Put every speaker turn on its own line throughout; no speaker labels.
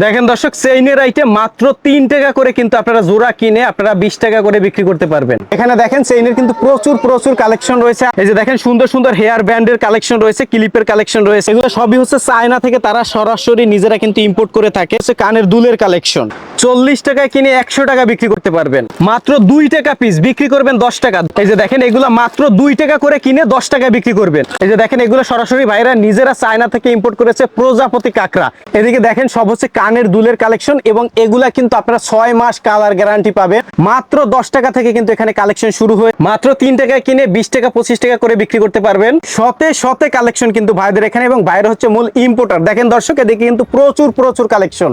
দেখেন দর্শক, চেইনের আইটেম মাত্র 3 টাকা করে কিন্তু আপনারা জোড়া কিনে আপনারা 20 টাকা করে বিক্রি করতে পারবেন। এখানে দেখেন চেইনের কিন্তু প্রচুর প্রচুর কালেকশন রয়েছে। এই যে দেখেন সুন্দর সুন্দর হেয়ার ব্যান্ডের কালেকশন রয়েছে, ক্লিপের কালেকশন রয়েছে। এগুলো সবই হচ্ছে চায়না থেকে তারা সরাসরি নিজেরা কিন্তু ইম্পোর্ট করে থাকে। হচ্ছে কানের দুলের কালেকশন, 40 টাকায় কিনে 100 টাকা বিক্রি করতে পারবেন। মাত্র 2 টাকা পিস বিক্রি করবেন 10 টাকা। এই যে দেখেন এগুলো মাত্র 2 টাকা করে কিনে 10 টাকায় বিক্রি করবেন। এই যে দেখেন এগুলো সরাসরি ভাইরা নিজেরা চায়না থেকে ইম্পোর্ট করেছে, প্রজাপতি কাকড়া। এদিকে দেখেন সব হচ্ছে কানের দুলের কালেকশন এবং এগুলা কিন্তু আপনারা 6 মাস কালার গ্যারান্টি পাবে। মাত্র 10 টাকা থেকে কিন্তু এখানে কালেকশন শুরু হয়। মাত্র 3 টাকায় কিনে 20 টাকা 25 টাকা করে বিক্রি করতে পারবেন। শতে শতে কালেকশন কিন্তু ভাইদের এখানে, এবং ভাইরা হচ্ছে মূল ইম্পোর্টার। দেখেন দর্শক, এদিকে কিন্তু প্রচুর প্রচুর কালেকশন।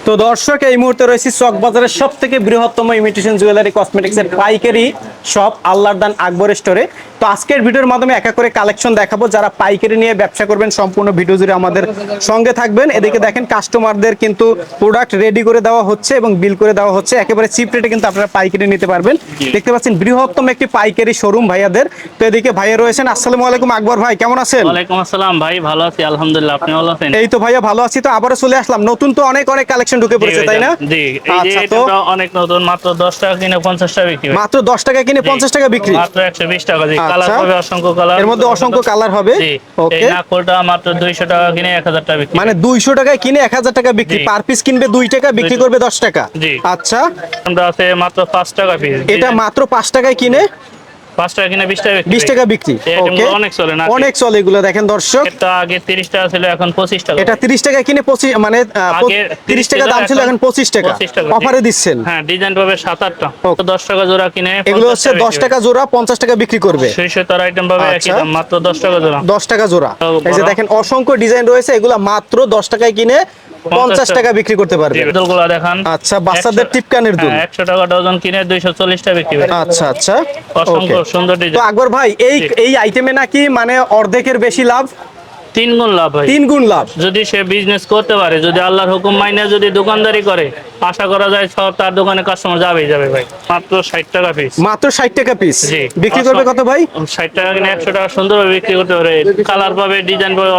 তো দর্শক, এই মুহূর্তে রয়েছে চক বাজারের সব থেকে বৃহত্তম ইমিটেশন জুয়েলারি কসমেটিক্সের পাইকারি শপ আল্লাহর দান আকবর স্টোরে। তো আজকের ভিডিওর মাধ্যমে একা করে কালেকশন দেখাবো। যারা পাইকারি নিয়ে ব্যবসা করবেন সম্পূর্ণ ভিডিও জুড়ে আমাদের সঙ্গে থাকবেন। এদিকে দেখেন কাস্টমারদের কিন্তু প্রোডাক্ট রেডি করে দেওয়া হচ্ছে এবং বিল করে দেওয়া হচ্ছে। একেবারে চিপ রেটে কিন্তু আপনারা পাইকারি নিতে পারবেন। দেখতে পাচ্ছেন বৃহত্তম একটি পাইকারি শোরুম ভাইয়াদের। তো এদিকে ভাইয়া রয়েছেন। আসসালামু আলাইকুম আকবর ভাই, কেমন আছেন?
ওয়ালাইকুম আসসালাম ভাই, ভালো আছি আলহামদুলিল্লাহ, আপনি ভালো আছেন?
এই তো ভাইয়া ভালো আছি। তো আবারও চলে আসলাম, নতুন তো অনেক অনেক কালেকশন ঢুকে পড়েছে, তাই না?
জি, এই যে এটা অনেক নতুন, মাত্র 10 টাকা কিনে 50 টাকা বিক্রি।
মাত্র 10 টাকা কিনে 50 টাকা বিক্রি,
মাত্র 120 টাকা। জি, কালার হবে অসংখ্য কালার,
এর মধ্যে অসংখ্য কালার হবে।
ওকে, এই নাকলটা মাত্র 200 টাকা কিনে 1000 টাকা বিক্রি।
মানে 200 টাকায় কিনে 1000 টাকা বিক্রি। পার পিস কিনবে 2 টাকা, বিক্রি করবে 10 টাকা।
জি,
আচ্ছা,
আমরা আছে মাত্র 5 টাকা পিস।
এটা মাত্র 5 টাকায় কিনে
5 টাকা কিনে 20 টাকা বিক্রি।
20 টাকা বিক্রি। ওকে,
অনেক চলে না,
অনেক চলে এগুলো। দেখেন দর্শক,
এটা আগে 30 টাকা ছিল, এখন 25 টাকা।
এটা 30 টাকা কিনে 25, মানে 30 টাকা দাম ছিল, এখন 25 টাকা অফারে দিচ্ছেন।
হ্যাঁ, ডিজাইন পাবে 7-8টা, 10 টাকা জোড়া কিনে
এগুলো হচ্ছে 10 টাকা জোড়া, 50 টাকা বিক্রি করবে।
শীর্ষে তার আইটেম পাবে একই দাম, মাত্র 10 টাকা জোড়া।
10 টাকা জোড়া। এই যে দেখেন অসংখ্য ডিজাইন রয়েছে, এগুলো মাত্র 10 টাকায় কিনে 50 টাকা বিক্রি করতে পারবে।
দুলগুলো দেখান।
আচ্ছা, বাচ্চাদের টিপকানের দুল
100 টাকা ডজন কিনে 240 টাকা বিক্রি হবে।
আচ্ছা আচ্ছা,
অসংখ্য সুন্দর ডিজাইন।
তো আকবর ভাই, এই আইটেমে নাকি মানে অর্ধেকের বেশি লাভ?
3 গুণ লাভ হয়।
3 গুণ লাভ
যদি সে বিজনেস করতে পারে, যদি আল্লাহর হুকুম মাইনে যদি দোকানদারি করে, আশা করা যায় সব তার দোকানে কাস্টমার যাবেই যাবে ভাই। মাত্র 60 টাকা পিস।
মাত্র 60 টাকা পিস।
জি,
বিক্রি করবে কত ভাই?
60 টাকা কিনে 100 টাকা সুন্দরভাবে বিক্রি করতে পারে। কালার পাবে, ডিজাইন পাবে।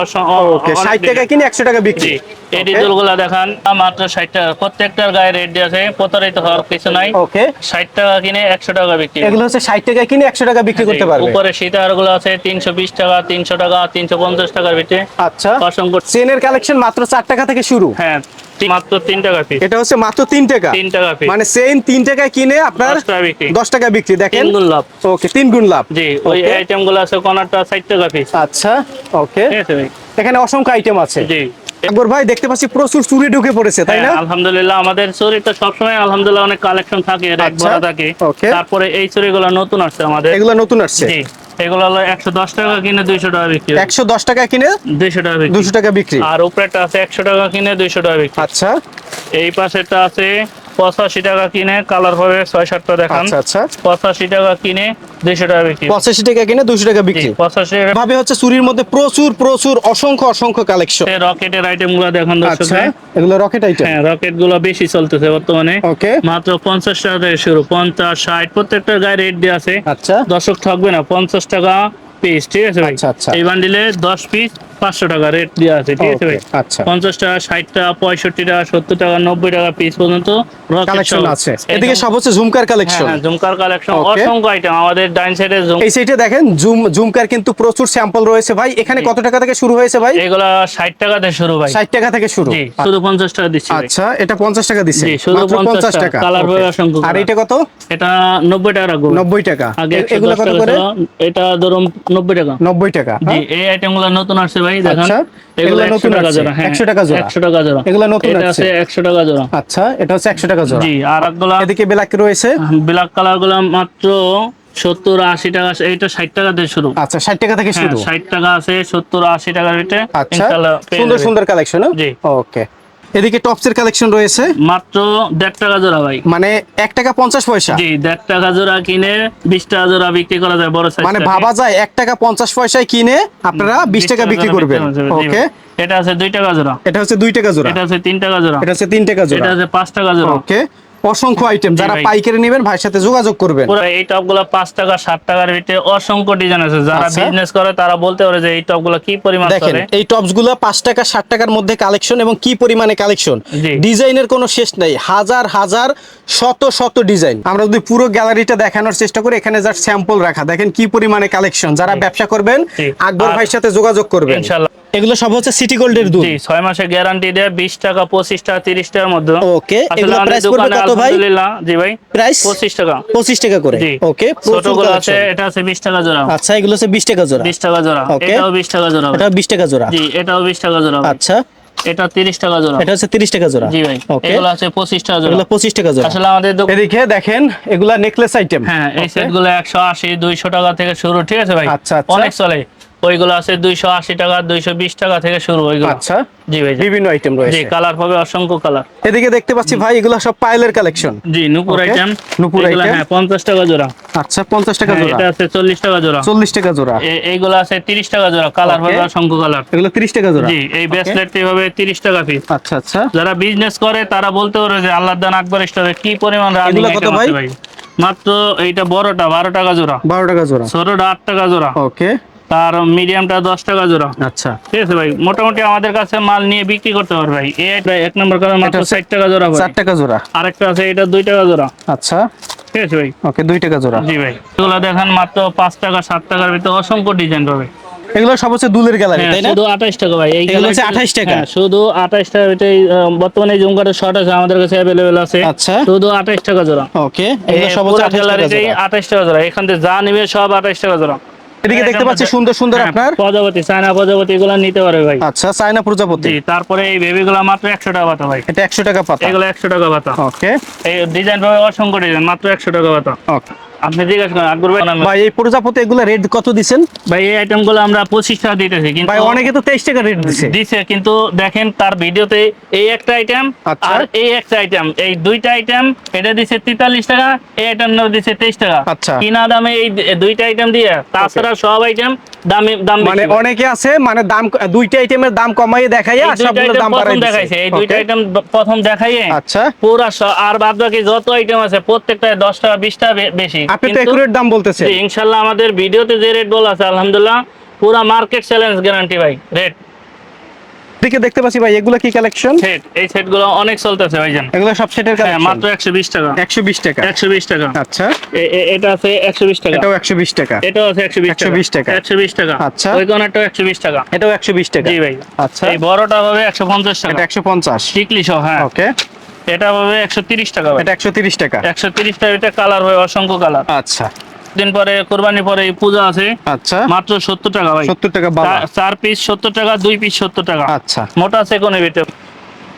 ওকে, 60 টাকা কিনে 100 টাকা বিক্রি।
এই ডিজাইনগুলো দেখান, মাত্র 60 টাকা। প্রত্যেকটার গায়ে রেট দিয়ে আছে, প্রতারিত হওয়ার কিছু নাই।
ওকে,
60 টাকা কিনে 100 টাকা বিক্রি।
এগুলো হচ্ছে 60 টাকা কিনে 100 টাকা বিক্রি করতে পারবে।
উপরে সীতাহার গুলো আছে 320 টাকা, 300 টাকা, 350 টাকার ভিতরে।
আচ্ছা,
অসংখ্য
চেনের কালেকশন মাত্র 4 টাকা থেকে শুরু।
হ্যাঁ, মাত্র 3 টাকা পিস।
এটা হচ্ছে মাত্র 3 টাকা।
3 টাকা পিস,
মানে চেন 3 টাকায় কিনে আপনার 10 টাকা বিক্রি। দেখেন
3 গুণ লাভ।
ওকে, 3 গুণ লাভ।
জি, ওই আইটেম গুলো আছে কোনারটা 60 টাকা পিস।
আচ্ছা, ওকে,
ঠিক আছে ভাই।
এখানে অসংখ্য আইটেম আছে।
জি,
আকবর ভাই, দেখতে পাচ্ছি প্রচুর চুড়ি ঢুকে পড়েছে, তাই না?
হ্যাঁ, আলহামদুলিল্লাহ আমাদের চুরিটা সবসময় আলহামদুলিল্লাহ অনেক কালেকশন থাকে, রেট ভরা থাকে। তারপরে এই চুরিগুলো নতুন আসছে আমাদের।
এগুলো নতুন আসছে।
জি, এগুলো হলো 110 টাকা কিনে 200 টাকা বিক্রি।
110 টাকা কিনে
200 টাকা বিক্রি।
200 টাকা বিক্রি।
আর উপরেটা আছে 100 টাকা কিনে 200 টাকা বিক্রি।
আচ্ছা,
এই পাশেরটা আছে 85 টাকা কিনে, কালার হবে 6-7টা দেখান।
আচ্ছা আচ্ছা,
85 টাকা কিনে 200 টাকা বিক্রি।
85 টাকা কিনে 200 টাকা বিক্রি।
85 টাকা
ভাবে হচ্ছে চুরির মধ্যে প্রচুর প্রচুর অসংখ্য অসংখ্য কালেকশন।
রকেটের আইটেম গুলো দেখুন দর্শক।
আচ্ছা, এগুলো রকেট আইটেম।
হ্যাঁ, রকেট গুলো বেশি চলতেছে বর্তমানে।
ওকে,
মাত্র 50 টাকা থেকে শুরু, 50, 60 প্রত্যেকটার গায়ে রেট দেওয়া আছে।
আচ্ছা,
দর্শক ঠকবে না, 50 টাকা পিস। ঠিক আছে ভাই।
আচ্ছা আচ্ছা,
এই বান্ডিলে 10 পিস 500 টাকা রেট দেওয়া আছে। ঠিক আছে ভাই।
আচ্ছা,
50 টাকা, 60 টাকা, 65 টাকা, 70 টাকা, 90 টাকা পিস পর্যন্ত
কালেকশন আছে। এদিকে সব হচ্ছে ঝুমকার কালেকশন।
হ্যাঁ, ঝুমকার কালেকশন অসংখ্য আইটেম আমাদের ডাইন সাইডে।
এই সাইডে দেখেন ঝুমকার কিন্তু প্রচুর স্যাম্পল রয়েছে ভাই। এখানে কত টাকা থেকে শুরু হয়েছে ভাই?
এগুলা 60 টাকা থেকে শুরু ভাই।
60 টাকা থেকে শুরু।
জি, শুধু 50 টাকা দিচ্ছি।
আচ্ছা, এটা 50 টাকা দিচ্ছে।
জি, শুধু
মাত্র 50 টাকা।
কালার হবে অসংখ্য।
আর এটা কত?
এটা 90 টাকা রাখবো।
90 টাকা।
আগে
এগুলো কত করে?
এটা ধরুন 90 টাকা।
90 টাকা।
জি, এই আইটেমগুলো নতুন আসছে ভাই, দেখেন।
আচ্ছা, এগুলো নতুন টাকা জোড়া।
100 টাকা জোড়া। 100 টাকা জোড়া।
এগুলো নতুন
এটা আছে 100 টাকা জোড়া।
আচ্ছা, এটা হচ্ছে 100 টাকা জোড়া।
জি, আর একগুলা
এদিকে ব্ল্যাক রয়েছে।
ব্ল্যাক কালার গুলো মাত্র 70-80 টাকা। এইটা 60 টাকা দিয়ে শুরু।
আচ্ছা, 60 টাকা থেকে শুরু।
60 টাকা আছে, 70-80 টাকার রেটে।
আচ্ছা, সুন্দর সুন্দর কালেকশন।
জি,
ওকে। এদিকে টপসের কালেকশন রয়েছে
মাত্র 1.5 টাকা জোড়া ভাই।
মানে 1 টাকা 50 পয়সা।
জি, 1.5 টাকা জোড়া কিনে 20 টাকা জোড়া বিক্রি করা যায় বড় সাইজ।
মানে ভাবা যায় 1 টাকা 50 পয়সায় কিনে আপনারা 20 টাকা বিক্রি করবেন। ওকে,
এটা আছে 2 টাকা জোড়া।
এটা হচ্ছে 2 টাকা জোড়া।
এটা আছে 3 টাকা জোড়া।
এটা হচ্ছে 3 টাকা জোড়া।
এটা আছে 5 টাকা জোড়া।
ওকে, অসংখ্য আইটেম, যারা
ভাই।
পাইকারি নেবেন ভাইয়ের সাথে যোগাযোগ করবেন।
পুরো এই টপগুলো 5 টাকা 7 টাকার ভিতরে অসংখ্য ডিজাইন আছে, যারা
আচ্ছা।
বিজনেস করে তারা বলতে পারে যে এই টপগুলো কি পরিমাণ
দেখেন
চলে।
এই টপস গুলো 5 টাকা 7 টাকার মধ্যে কালেকশন, এবং কি পরিমাণে কালেকশন,
জি।
ডিজাইনের কোনো শেষ নাই, হাজার হাজার শত শত ডিজাইন। আমরা যদি পুরো গ্যালারিটা দেখানোর চেষ্টা করি, এখানে জাস্ট স্যাম্পল রাখা, দেখেন কি পরিমাণে কালেকশন। যারা ব্যবসা করবেন
জি।
আকবর
আর-
ভাইয়ের সাথে যোগাযোগ করবেন।
ইনশাআল্লাহ।
এগুলো সব হচ্ছে সিটি গোল্ডের দুধ।
জি 6 মাসের গ্যারান্টি দেয়, 20 টাকা 25 টাকা 30 টাকার মধ্যে।
ওকে,
আসলে
এগুলো
আমাদের
প্রাইস পড়বে
দোকানে
কত ভাই?
আলহামদুলিল্লাহ জি ভাই
প্রাইস
25 টাকা।
25 টাকা করে।
জি।
ওকে, প্রচুর
ছোটগুলো আছে,
কালেকশন।
এটা আছে 20 টাকা জোড়া।
আচ্ছা, এগুলো হচ্ছে 20 টাকা জোড়া।
20 টাকা জোড়া।
ওকে।
এটাও 20 টাকা জোড়া ভাই।
এটা 20 টাকা জোড়া।
জি এটাও 20 টাকা জোড়া ভাই।
আচ্ছা,
এটা 30 টাকা জোড়া।
এটা হচ্ছে 30 টাকা জোড়া।
জি ভাই।
ওকে,
এগুলো আছে 25 টাকা জোড়া।
এগুলো 25 টাকা জোড়া।
আসলে আমাদের
এদিকে দেখেন এগুলা নেকলেস আইটেম।
হ্যাঁ এই সেটগুলো 180 200 টাকা থেকে শুরু, ঠিক আছে ভাই?
আচ্ছা, আচ্ছা।
অনেক চলে। ওইগুলো আছে 280 টাকা 220 টাকা থেকে শুরু ওইগুলো।
আচ্ছা,
জি ভাই। জি।
বিভিন্ন আইটেম
জি
রয়েছে।
কালার পাবে অসংখ্য কালার।
এদিকে দেখতে পাচ্ছি ভাই এগুলা সব পাইলের কালেকশন।
জি নূপুর
Okay,
আইটেম।
নূপুর
এগুলো
item।
হ্যাঁ 50 টাকা জোড়া।
আচ্ছা, 50 টাকা
হ্যাঁ,
জোড়া।
এটা আছে 40 টাকা জোড়া।
40 টাকা জোড়া।
এইগুলো আছে 30 টাকা জোড়া, কালার
Okay.
পাবে অসংখ্য কালার।
এগুলো 30 টাকা জোড়া।
জি এই ব্রেসলেটটি হবে 30 টাকা পিস।
আচ্ছা, আচ্ছা।
যারা বিজনেস করে তারা বলতে পারে যে আল্লাহর দান আকবর স্টোরে কি পরিমাণ রানিং
এগুলো কত
আইটেম
ভাই?
আছে ভাই। মাত্র এইটা বড়টা 12 টাকা জোড়া,
12 টাকা জোড়া।
ছোটটা 8 টাকা জোড়া,
ওকে,
তার মিডিয়ামটা 10 টাকা জোড়া।
আচ্ছা।
ঠিক আছে ভাই, মোটামুটি আমাদের কাছে মাল নিয়ে বিক্রি করতে পারবে ভাই। এই এক নম্বর কালার মাত্র
এটা হচ্ছে
60 টাকা জোড়া ভাই।
4 টাকা জোড়া।
আরেকটা আছে এটা 2 টাকা জোড়া।
আচ্ছা,
ঠিক আছে ভাই।
ওকে, 2 টাকা জোড়া।
জি ভাই এগুলো দেখেন মাত্র 5 টাকা 7 টাকার ভিতরে অসংখ্য ডিজাইন পাবে।
এগুলো সব হচ্ছে দুলের গ্যালারি,
হ্যাঁ,
তাই না?
শুধু 28 টাকা ভাই। এই
এগুলো হচ্ছে
gallery-
28 টাকা?
হ্যাঁ, শুধু 28 টাকা। এটাই বর্তমানে জুমকাটের শর্ট আছে আমাদের কাছে अवेलेबल আছে।
আচ্ছা।
শুধু 28 টাকা জোড়া।
ওকে, এগুলো সব হচ্ছে 28 টাকা জোড়া।
28 টাকা জোড়া। এখান থেকে যা নিবে সব 28 টাকা জোড়া।
এদিকে দেখতে পাচ্ছি সুন্দর সুন্দর
হ্যাঁ,
আপনার।
প্রজাপতি চায়না প্রজাপতি এগুলো নিতে পারবে ভাই।
আচ্ছা, চায়না প্রজাপতি।
জি তারপরে এই বেবিগুলো মাত্র 100 টাকা পাতা ভাই।
এটা 100 টাকা পাতা।
এগুলো 100 টাকা পাতা।
ওকে,
এই ডিজাইন পাবে অসংখ্য ডিজাইন, মাত্র 100 টাকা পাতা।
ওকে।
আপনি জিজ্ঞাসা করেন আকবর ভাই।
ভাই এই প্রজাপতি এগুলো রেট কত দিছেন?
ভাই এই আইটেমগুলো আমরা 25 টাকা দিতেছি, কিন্তু
ভাই অনেকে তো 23 টাকা রেট দিছে।
দিছে, কিন্তু দেখেন তার ভিডিওতে এই একটা আইটেম
আচ্ছা।
আর এই একটা আইটেম, এই দুইটা আইটেম এটা দিছে 43 টাকা, এই আইটেম দিছে 23 টাকা।
আচ্ছা।
কিনা দামে এই দুইটা আইটেম দিয়ে, তাছাড়া সব আইটেম দাম
মানে
বেশি।
অনেকে আছে মানে দাম দুইটা আইটেমের দাম কমাইয়ে দেখাইয়া
এই দুইটা
সবগুলোর
item
দাম
প্রথম
বাড়াই দিছে।
দেখাইছে, এই দুইটা
Okay,
আইটেম প্রথম দেখাইয়ে
আচ্ছা।
পুরা আর বাদ বাকি যত আইটেম আছে প্রত্যেকটা 10 টাকা 20 টাকা বেশি।
আপনি তো
কিন্তু-
একুরেট দাম বলতেছেন।
জি, ইনশাআল্লাহ আমাদের ভিডিওতে যে রেট বলা আছে আলহামদুলিল্লাহ পুরা মার্কেট চ্যালেঞ্জ গ্যারান্টি ভাই। রেট
এদিকে দেখতে পাচ্ছি ভাই এগুলো কি কালেকশন?
সেট, এই সেটগুলো অনেক চলতেছে ভাইজান।
এগুলো সব সেটের
হ্যাঁ
কালেকশন।
মাত্র 120 টাকা।
120 টাকা।
120 টাকা।
আচ্ছা,
এটা আছে 120 টাকা।
এটাও 120 টাকা।
এটাও আছে 120 টাকা।
120 টাকা।
120 টাকা।
আচ্ছা।
ওই কোণাটাও 120 টাকা।
এটাও 120 টাকা।
জি ভাই।
আচ্ছা,
এই বড়টা হবে 150 টাকা।
এটা 150।
টিকলি সহ, হ্যাঁ।
ওকে,
এটা হবে 130 টাকা ভাই।
এটা 130 টাকা।
130 টাকা। এটা কালার হয় অসংখ্য কালার।
আচ্ছা,
দিন পরে কুরবানি পরে এই পূজা আছে,
আচ্ছা,
মাত্র 70 টাকা ভাই।
70 টাকা বাবা।
4 পিস 70 টাকা, 2 পিস 70 টাকা।
আচ্ছা,
মোটা সেকনের ভিতরে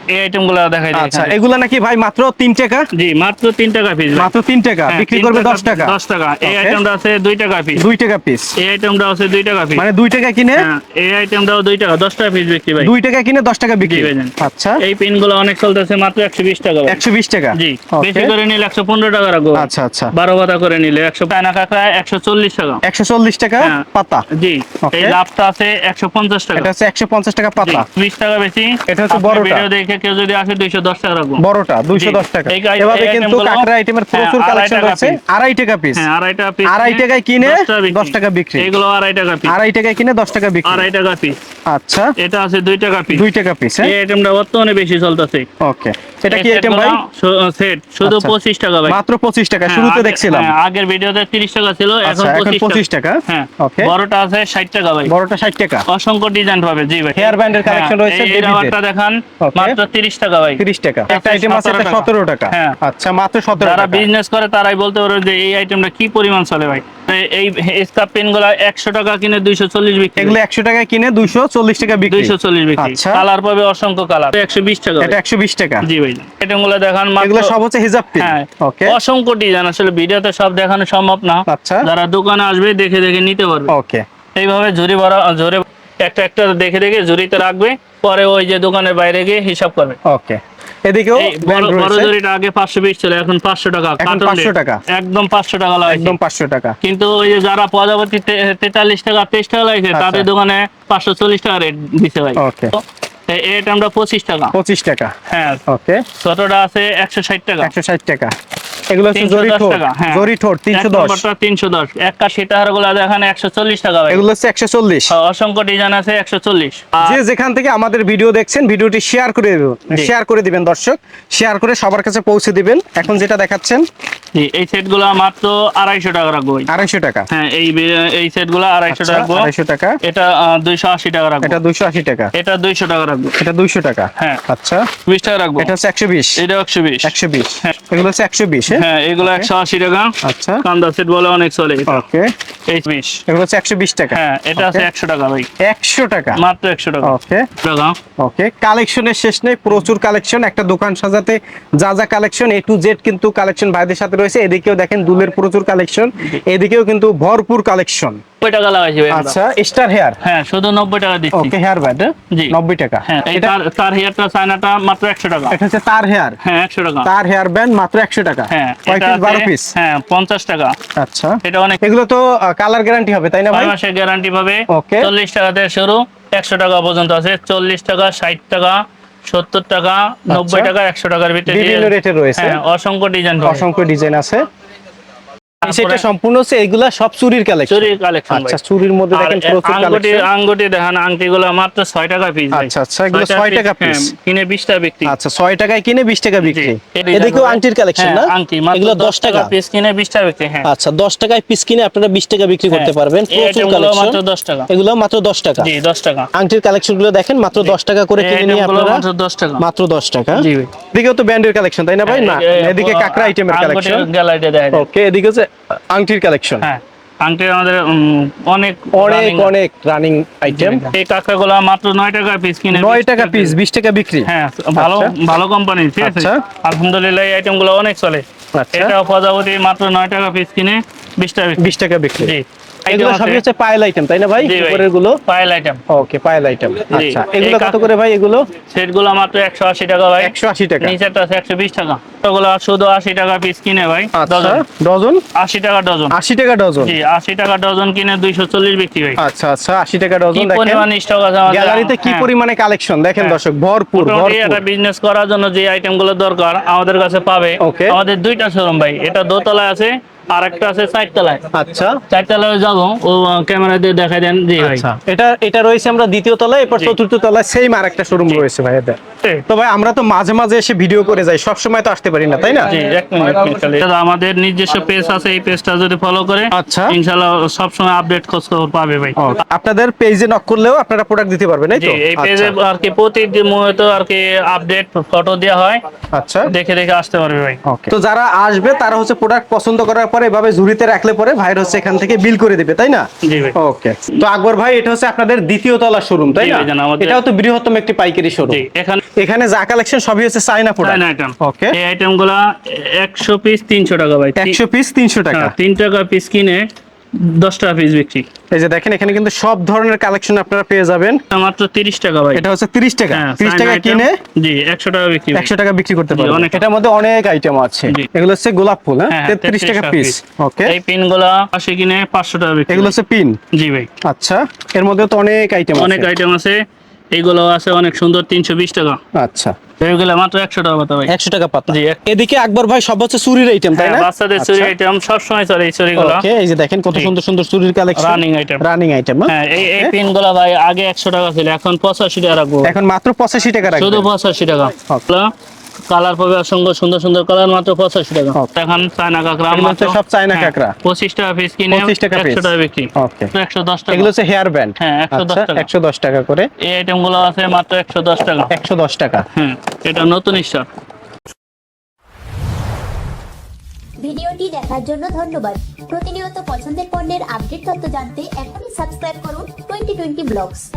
এই আইটেমগুলো দেখাই দিই
আচ্ছা,
এখানে।
এগুলা নাকি ভাই মাত্র 3 টাকা?
জি মাত্র 3 টাকা পিস।
মাত্র 3 টাকা, বিক্রি করবে 10 টাকা।
10 টাকা। এই
Okay.
আইটেমটা আছে 2 টাকা পিস।
2 টাকা পিস।
এই আইটেমটা আছে 2 টাকা পিস।
মানে 2 টাকা কিনে
হ্যাঁ, এই আইটেমটাও 2 টাকা, 10 টাকা পিস বিক্রি ভাই।
2 টাকা কিনে 10 টাকা বিক্রি।
জি ভাইজান।
আচ্ছা,
এই পিনগুলো অনেক চলতেছে, মাত্র 120 টাকা ভাই।
120 টাকা।
জি
Okay.
বেশি করে নিলে 115 টাকা রাখবো।
আচ্ছা, আচ্ছা।
12 পাতা করে নিলে 100 টাকা, কাঁকড়া 140 টাকা।
140 টাকা
হ্যাঁ।
পাতা।
জি
Okay.
এই লাভটা আছে 150 টাকা।
এটা হচ্ছে 150 টাকা পাতা।
20 টাকা বেশি।
এটা হচ্ছে
আপনার
বড়টা।
ভিডিও দেখে কেউ যদি আসে 210 টাকা রাখবো।
বড়টা 210 টাকা।
এই
এভাবে
এই
কিন্তু
itemগুলো-
কাঁকড়া আইটেমের প্রচুর
হ্যাঁ,
কালেকশন
2.5 টাকা
রয়েছে।
piece।
2.5 টাকা পিস।
হ্যাঁ, 2.5 পিস।
2.5 টাকায় কিনে 10 টাকা বিক্রি।
এগুলো 2.5 টাকা পিস।
2.5 টাকায় কিনে 10 টাকা বিক্রি।
2.5 টাকা পিস।
আচ্ছা,
এটা আছে 2 টাকা পিস।
2 টাকা পিস।
এই আইটেমটা বর্তমানে বেশি চলতেছে।
ওকে, এটা কি আইটেম ভাই?
সেট শুধু
আচ্ছা।
25 টাকা ভাই।
মাত্র 25 টাকা,
হ্যাঁ,
শুরুতে
আগে-
দেখছিলাম।
হ্যাঁ, আগের ভিডিওতে 30 টাকা ছিল,
আচ্ছা,
এখন
এখন 25 টাকা।
হ্যাঁ,
ওকে,
বড়টা আছে 60 টাকা ভাই।
বড়টা 60 টাকা।
অসংখ্য ডিজাইন পাবে। জি ভাই।
হেয়ার ব্যান্ডের কালেকশন রয়েছে
এই
বেবিদের।
রাবারটা দেখান,
Okay.
মাত্র 30 টাকা ভাই।
30 টাকা। একটা আইটেম আছে এটা 17 টাকা।
হ্যাঁ।
আচ্ছা, মাত্র 17
যারা
টাকা।
বিজনেস করে তারাই বলতে পারে যে এই আইটেমটা কি পরিমাণ চলে ভাই। এই স্কার্প পেন গুলা 100 টাকা কিনে 240 বিক্রি।
এগুলো 100 টাকায় কিনে 240 টাকা বিক্রি।
240 বিক্রি।
আচ্ছা।
কালার পাবে অসংখ্য কালার। 120 টাকা ভাই।
এটা 120 টাকা।
জি ভাই। আইটেম গুলা দেখান মাত্র।
এগুলো সব হচ্ছে হিজাব পিন।
হ্যাঁ,
ওকে,
অসংখ্য ডিজাইন, আসলে ভিডিওতে সব দেখানো সম্ভব না।
আচ্ছা,
যারা দোকানে আসবে দেখে দেখে নিতে পারবে।
ওকে,
এইভাবে ঝুড়ি ভরা ঝরে একটা একটা দেখে দেখে ঝুড়িতে রাখবে, পরে ওই যে দোকানের বাইরে গিয়ে হিসাব করবে।
ওকে। এদিকেও
এই
ব্র্যান্ড
বড়
রয়েছে।
ঝুড়িটা আগে 500 পিস ছিল, এখন 500 টাকা।
এখন
কার্টন
500
রেট।
টাকা।
একদম 500 টাকা লাগাইছে।
একদম 500 টাকা।
কিন্তু ওই যে যারা প্রজাপতি 43 টাকা 23 টাকা লাগছে,
আচ্ছা।
তাদের দোকানে 540 টাকা রেট দিছে ভাই।
ওকে।
তো এই আইটেমটা 25 টাকা।
25 টাকা।
হ্যাঁ
ওকে,
ছোটটা আছে 160 টাকা।
160 টাকা। এগুলো হচ্ছে জরি
310
ঠোঁট,
টাকা। হ্যাঁ
জরি ঠোঁট 310।
310 81 টাকার গুলো দেখেন 140 টাকা ভাই।
এগুলো হচ্ছে 140।
অসংখ্য ডিজাইন আছে 140।
যে যেখান থেকে আমাদের ভিডিও দেখছেন ভিডিওটি শেয়ার করে দিবেন,
জি।
শেয়ার করে দিবেন দর্শক, শেয়ার করে সবার কাছে পৌঁছে দিবেন। এখন যেটা দেখাচ্ছেন
জি, এই সেটগুলো মাত্র 250 টাকা রাখবো ভাই।
250 টাকা।
হ্যাঁ এই সেটগুলো 250
আচ্ছা,
টাকা রাখবো।
250 টাকা।
এটা 280 টাকা রাখবো।
এটা 280 টাকা।
এটা 200 টাকা রাখবো।
এটা 200 টাকা।
হ্যাঁ
আচ্ছা,
20 টাকা রাখবো।
এটা হচ্ছে 120।
এটা 120।
120।
হ্যাঁ।
এগুলো হচ্ছে 120।
হ্যাঁ এগুলো 180 টাকা।
আচ্ছা,
কান্দা সেট বলে অনেক চলে এটা।
ওকে।
এই 20।
এগুলো হচ্ছে 120 টাকা।
হ্যাঁ এটা আছে 100 টাকা ভাই।
100 টাকা।
মাত্র 100 টাকা।
ওকে,
টাকা।
ওকে। কালেকশনের শেষ নেই, প্রচুর কালেকশন। একটা দোকান সাজাতে যা যা কালেকশন A to Z কিন্তু কালেকশন ভাইদের সাথে রয়েছে। এদিকেও দেখেন দুলের প্রচুর কালেকশন, এদিকেও কিন্তু ভরপুর কালেকশন।
90 টাকা লাগাইছি ভাই আমরা।
আচ্ছা, স্টার হেয়ার।
হ্যাঁ শুধু 90 টাকা দিচ্ছি।
ওকে, হেয়ার ব্যান্ড
জি।
90 টাকা।
হ্যাঁ এই
এটা
তার হেয়ারটা চায়নাটা মাত্র 100 টাকা।
এটা হচ্ছে তার হেয়ার।
হ্যাঁ 100 টাকা।
তার হেয়ার ব্যান্ড মাত্র 100 টাকা।
হ্যাঁ
কয়
এটা
পিস?
আছে-
12 পিস।
হ্যাঁ 50 টাকা।
আচ্ছা,
এটা অনেক।
এগুলো তো কালার গ্যারান্টি হবে তাই না
6
ভাই?
মাসের গ্যারান্টি পাবে।
ওকে।
40 টাকা থেকে শুরু 100 টাকা পর্যন্ত আছে। 40 টাকা, 60 টাকা, 70 টাকা, 90 টাকা, 100 টাকার ভিতরে
বিভিন্ন রেটে রয়েছে।
হ্যাঁ অসংখ্য ডিজাইন পাবে।
অসংখ্য ডিজাইন আছে।
তারপরে-
সেটা সম্পূর্ণ হচ্ছে এগুলা সব চুরির কালেকশন।
চুরির কালেকশন
আচ্ছা, চুরির মধ্যে দেখেন প্রচুর কালেকশন।
আঙ্গুটি দেখেন, আংটিগুলো মাত্র 6 টাকা পিস।
আচ্ছা, আচ্ছা, এগুলো 6 টাকা পিস।
কিনে 20 টাকা বিক্রি।
আচ্ছা, 6 টাকায় কিনে 20 টাকা বিক্রি।
জি।
এদিকেও আংটির কালেকশন
হ্যাঁ,
না?
আংটি মাত্র
এগুলো 10 টাকা
পিস কিনে 20 টাকা বিক্রি। হ্যাঁ
আচ্ছা, 10 টাকায় পিস কিনে আপনারা 20 টাকা বিক্রি করতে
হ্যাঁ।
পারবেন।
এই
প্রচুর
আইটেমগুলো
কালেকশন।
মাত্র 10 টাকা।
এগুলো মাত্র 10 টাকা।
জি 10 টাকা।
আংটির কালেকশন গুলো দেখেন মাত্র 10 টাকা করে
এই
কিনে নিয়ে
আইটেমগুলো
আপনারা
মাত্র 10 টাকা।
মাত্র 10 টাকা।
জি ভাই।
এদিকেও তো ব্যান্ডের কালেকশন তাই না ভাই? না, এদিকে কাকড়া আইটেমের কালেকশন।
গ্যালারিতে দেখা যায়।
ওকে, এদিকে হচ্ছে আংটির কালেকশন।
হ্যাঁ আংটি আমাদের অনেক
অনেক
running-
অনেক রানিং আইটেম।
এই কাঁকড়াগুলো মাত্র 9 টাকা পিস কিনে
9 টাকা পিস, 20 টাকা বিক্রি।
হ্যাঁ ভালো
আচ্ছা।
ভালো কোম্পানি, ঠিক আছে।
আচ্ছা।
আলহামদুলিল্লাহ এই আইটেমগুলো অনেক চলে।
আচ্ছা।
এটা প্রজাপতি মাত্র 9 টাকা পিস কিনে 20 টাকা বিক্রি।
20 টাকা বিক্রি।
জি
এগুলো সবই হচ্ছে পায়েল আইটেম তাই না ভাই?
জি ভাই।
উপরের গুলো
পায়েল আইটেম।
ওকে, পায়েল আইটেম। আচ্ছা, এগুলো
এই
কত করে ভাই? এগুলো
সেটগুলো মাত্র 180 টাকা ভাই।
180 টাকা।
নিচেরটা আছে 120 টাকা। এগুলো শুধু 80 টাকা পিস কিনে ভাই।
আচ্ছা,
ডজন
ডজন
80 টাকা ডজন।
80 টাকা ডজন।
জি 80 টাকা ডজন কিনে 240 বিক্রি ভাই।
আচ্ছা, আচ্ছা, 80 টাকা
কি
ডজন। দেখেন
পরিমাণ স্টক আছে আমাদের।
গ্যালারিতে কি
হ্যাঁ।
পরিমাণে কালেকশন দেখেন
হ্যাঁ।
দর্শক, ভরপুর
মোটামুটি একটা
ভরপুর।
বিজনেস করার জন্য যে আইটেমগুলো দরকার আমাদের কাছে পাবে।
Okay.
আমাদের দুইটা শোরুম ভাই, এটা দোতলায় আছে আর একটা আছে 4 তলায়।
আচ্ছা,
4 তলায় যাবো, ও ক্যামেরা দিয়ে দেখাই দেন। জি ভাই।
আচ্ছা, এটা রয়েছে আমরা দ্বিতীয় তলায়, এরপর
জি।
চতুর্থ তলায় সেম আরেকটা শোরুম রয়েছে ভাই এদের। তো ভাই আমরা তো মাঝে মাঝে এসে ভিডিও করে যাই, সব সময় তো আসতে পারি না তাই না?
জি এক মিনিট খালি। দাদা, আমাদের নিজস্ব পেজ আছে, এই পেজটা যদি ফলো করে
আচ্ছা।
ইনশাআল্লাহ সব সময় আপডেট খোঁজ খবর পাবে ভাই।
ও, আপনাদের পেজে নক করলেও আপনারা প্রোডাক্ট দিতে পারবেন এই
জি
তো?
এই পেজে
আচ্ছা,
আর কি প্রতিদিন মূলত আর কি আপডেট ফটো দেওয়া হয়,
আচ্ছা,
দেখে দেখে আসতে পারবে ভাই।
ওকে। তো যারা আসবে তারা হচ্ছে প্রোডাক্ট পছন্দ করার পরে এভাবে ঝুড়িতে রাখলে পরে ভাইয়ের হচ্ছে এখান থেকে বিল করে দিবে তাই না?
জি ভাই।
ওকে। তো আকবর ভাই, এটা হচ্ছে আপনাদের দ্বিতীয় তলা শোরুম তাই
জি
না?
ভাই, জান, আমাদের-
এটাও তো বৃহত্তম একটি পাইকারি শোরুম।
জি এখানে
এখানে যা কালেকশন সবই হচ্ছে China product.
China item.
Okay.
এই আইটেমগুলো 100 পিস 300 টাকা ভাই।
100 পিস 300 টাকা।
3 টাকা পিস কিনে 10 টাকা পিস বিক্রি।
এই যে দেখেন এখানে কিন্তু সব ধরনের কালেকশন আপনারা পেয়ে যাবেন।
মাত্র 30 টাকা ভাই।
এটা হচ্ছে 30 টাকা।
হ্যাঁ,
30 টাকা
চায়না আইটেম।
কিনে
জি 100 টাকা বিক্রি ভাই।
100 টাকা বিক্রি করতে
জি,
পারবেন।
অনেক।
এটার মধ্যে অনেক আইটেম আছে।
জি।
এগুলো হচ্ছে গোলাপ ফুল, হ্যাঁ,
হ্যাঁ,
33 টাকা পিস। ওকে।
এই পিনগুলো 80 কিনে 500 টাকা বিক্রি।
এগুলো হচ্ছে পিন।
জি ভাই।
আচ্ছা, এর মধ্যে তো অনেক আইটেম আছে।
অনেক আইটেম আছে, এইগুলো আছে অনেক সুন্দর 320 টাকা।
আচ্ছা,
এইগুলো মাত্র 100 টাকা পাতা ভাই।
100 টাকা পাতা।
জি,
এদিকে আকবর ভাই সব হচ্ছে চুরির আইটেম তাই
হ্যাঁ,
না?
বাচ্চাদের চুরি আইটেম সব সময় চলে এই চুরিগুলো।
ওকে, এই যে দেখেন কত
জি।
সুন্দর সুন্দর চুরির collection.
Running item.
Running item.
হ্যাঁ এই পিনগুলো ভাই আগে 100 টাকা ছিল, এখন 85 টাকা রাখবো।
এখন মাত্র 85 টাকা
শুধু
রাখবেন।
85 টাকা।
ওকে।
কালার পাবে অসংখ্য সুন্দর সুন্দর কালার, মাত্র 85 টাকা।
ওকে।
এখন চায়না কাঁকড়া
এগুলো হচ্ছে সব চায়না কাঁকড়া।
25 টাকা পিস কিনে
25 টাকা
100
piece।
টাকা বিক্রি।
ওকে।
110 টাকা।
এগুলো হচ্ছে হেয়ার ব্যান্ড।
হ্যাঁ, 110 টাকা।
110 টাকা করে।
এই আইটেমগুলো আছে মাত্র 110 টাকা।
110 টাকা।
হ্যাঁ, এটা নতুন স্টক।
ভিডিওটি দেখার জন্য ধন্যবাদ। প্রতিনিয়ত পছন্দের পণ্যের আপডেট তথ্য জানতে এখনই সাবস্ক্রাইব করুন 2020 ব্লগস।